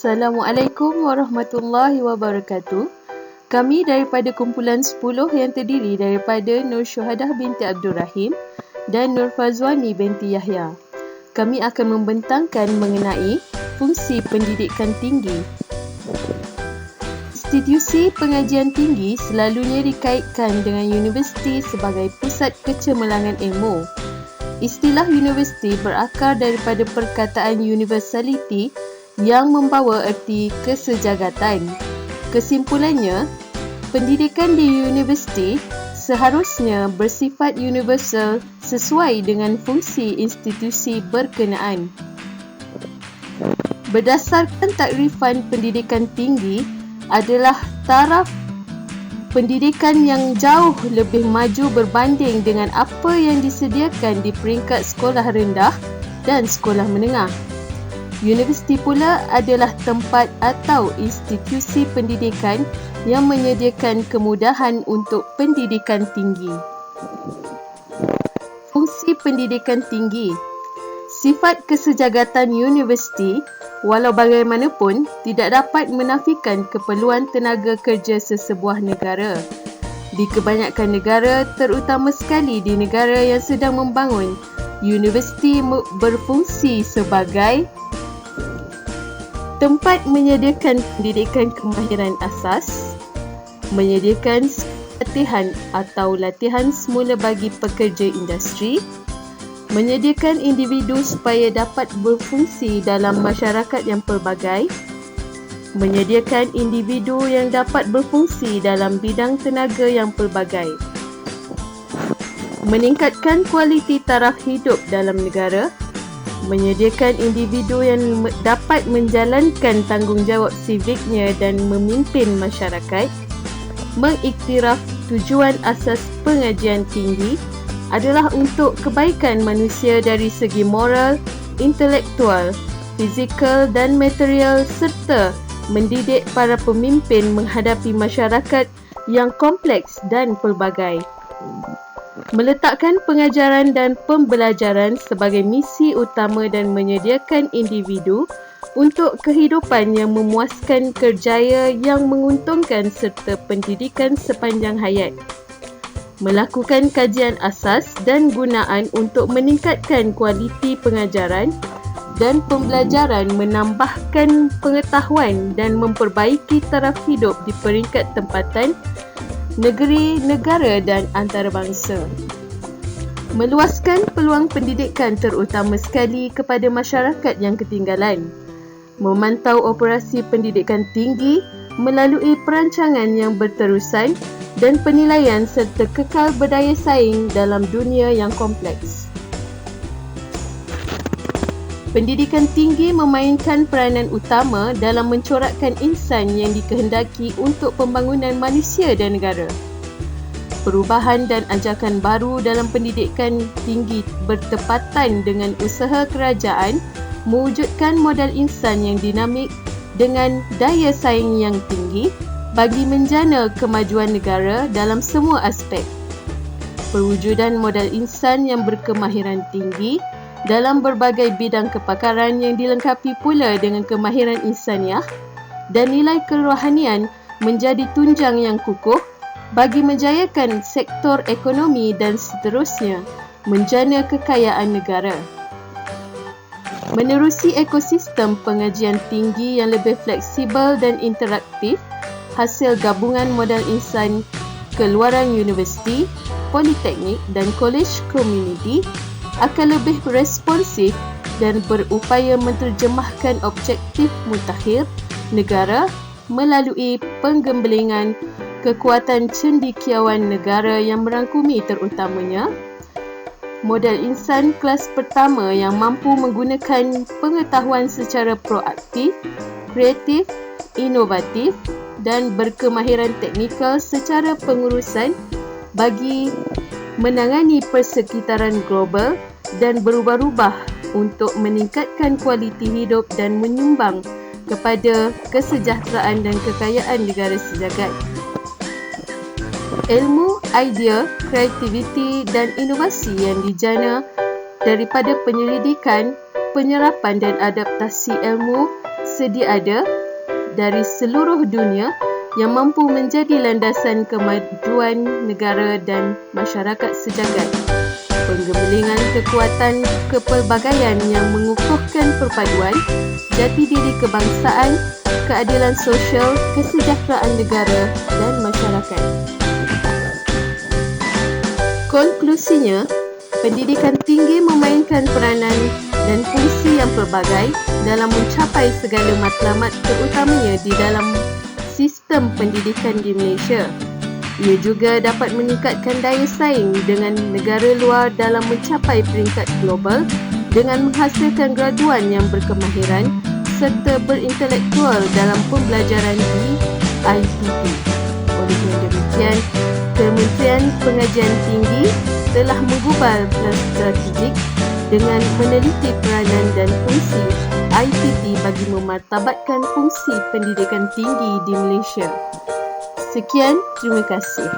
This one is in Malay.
Assalamualaikum warahmatullahi wabarakatuh. Kami daripada kumpulan 10 yang terdiri daripada Nur Syuhadah binti Abdul Rahim dan Nur Fazwani binti Yahya. Kami akan membentangkan mengenai fungsi pendidikan tinggi. Institusi pengajian tinggi selalunya dikaitkan dengan universiti sebagai pusat kecemerlangan ilmu. Istilah universiti berakar daripada perkataan universality yang membawa erti kesejagatan. Kesimpulannya, pendidikan di universiti seharusnya bersifat universal sesuai dengan fungsi institusi berkenaan. Berdasarkan takrifan pendidikan tinggi adalah taraf pendidikan yang jauh lebih maju berbanding dengan apa yang disediakan di peringkat sekolah rendah dan sekolah menengah. Universiti pula adalah tempat atau institusi pendidikan yang menyediakan kemudahan untuk pendidikan tinggi. Fungsi pendidikan tinggi. Sifat kesejagatan universiti walau bagaimanapun tidak dapat menafikan keperluan tenaga kerja sesebuah negara. Di kebanyakan negara, terutama sekali di negara yang sedang membangun, universiti berfungsi sebagai tempat menyediakan pendidikan kemahiran asas, menyediakan latihan atau latihan semula bagi pekerja industri, menyediakan individu supaya dapat berfungsi dalam masyarakat yang pelbagai, menyediakan individu yang dapat berfungsi dalam bidang tenaga yang pelbagai, meningkatkan kualiti taraf hidup dalam negara, menyediakan individu yang dapat menjalankan tanggungjawab siviknya dan memimpin masyarakat, mengiktiraf tujuan asas pengajian tinggi adalah untuk kebaikan manusia dari segi moral, intelektual, fizikal dan material serta mendidik para pemimpin menghadapi masyarakat yang kompleks dan pelbagai. Meletakkan pengajaran dan pembelajaran sebagai misi utama dan menyediakan individu untuk kehidupan yang memuaskan kerjaya yang menguntungkan serta pendidikan sepanjang hayat. Melakukan kajian asas dan gunaan untuk meningkatkan kualiti pengajaran dan pembelajaran, menambahkan pengetahuan dan memperbaiki taraf hidup di peringkat tempatan, negeri, negara dan antarabangsa. Meluaskan peluang pendidikan terutama sekali kepada masyarakat yang ketinggalan. Memantau operasi pendidikan tinggi melalui perancangan yang berterusan dan penilaian serta kekal berdaya saing dalam dunia yang kompleks. Pendidikan tinggi memainkan peranan utama dalam mencorakkan insan yang dikehendaki untuk pembangunan manusia dan negara. Perubahan dan ajakan baru dalam pendidikan tinggi bertepatan dengan usaha kerajaan mewujudkan modal insan yang dinamik dengan daya saing yang tinggi bagi menjana kemajuan negara dalam semua aspek. Perwujudan modal insan yang berkemahiran tinggi dalam berbagai bidang kepakaran yang dilengkapi pula dengan kemahiran insaniah dan nilai kerohanian menjadi tunjang yang kukuh bagi menjayakan sektor ekonomi dan seterusnya menjana kekayaan negara. Menerusi ekosistem pengajian tinggi yang lebih fleksibel dan interaktif hasil gabungan modal insan keluaran universiti, politeknik dan kolej komuniti akan lebih responsif dan berupaya menterjemahkan objektif mutakhir negara melalui penggembelingan kekuatan cendekiawan negara yang merangkumi terutamanya modal insan kelas pertama yang mampu menggunakan pengetahuan secara proaktif, kreatif, inovatif dan berkemahiran teknikal secara pengurusan bagi menangani persekitaran global dan berubah-ubah untuk meningkatkan kualiti hidup dan menyumbang kepada kesejahteraan dan kekayaan negara sejagat. Ilmu, idea, kreativiti dan inovasi yang dijana daripada penyelidikan, penyerapan dan adaptasi ilmu sedia ada dari seluruh dunia yang mampu menjadi landasan kemajuan negara dan masyarakat sejagat. Penggembelingan kekuatan kepelbagaian yang mengukuhkan perpaduan, jati diri kebangsaan, keadilan sosial, kesejahteraan negara dan masyarakat. Konklusinya, pendidikan tinggi memainkan peranan dan fungsi yang pelbagai dalam mencapai segala matlamat, terutamanya di dalam sistem pendidikan di Malaysia. Ia juga dapat meningkatkan daya saing dengan negara luar dalam mencapai peringkat global dengan menghasilkan graduan yang berkemahiran serta berintelektual dalam pembelajaran di ICT. Oleh demikian, Kementerian Pengajian Tinggi telah menggubal plan strategik dengan meneliti peranan dan fungsi ICT bagi memartabatkan fungsi pendidikan tinggi di Malaysia. Sekian, terima kasih.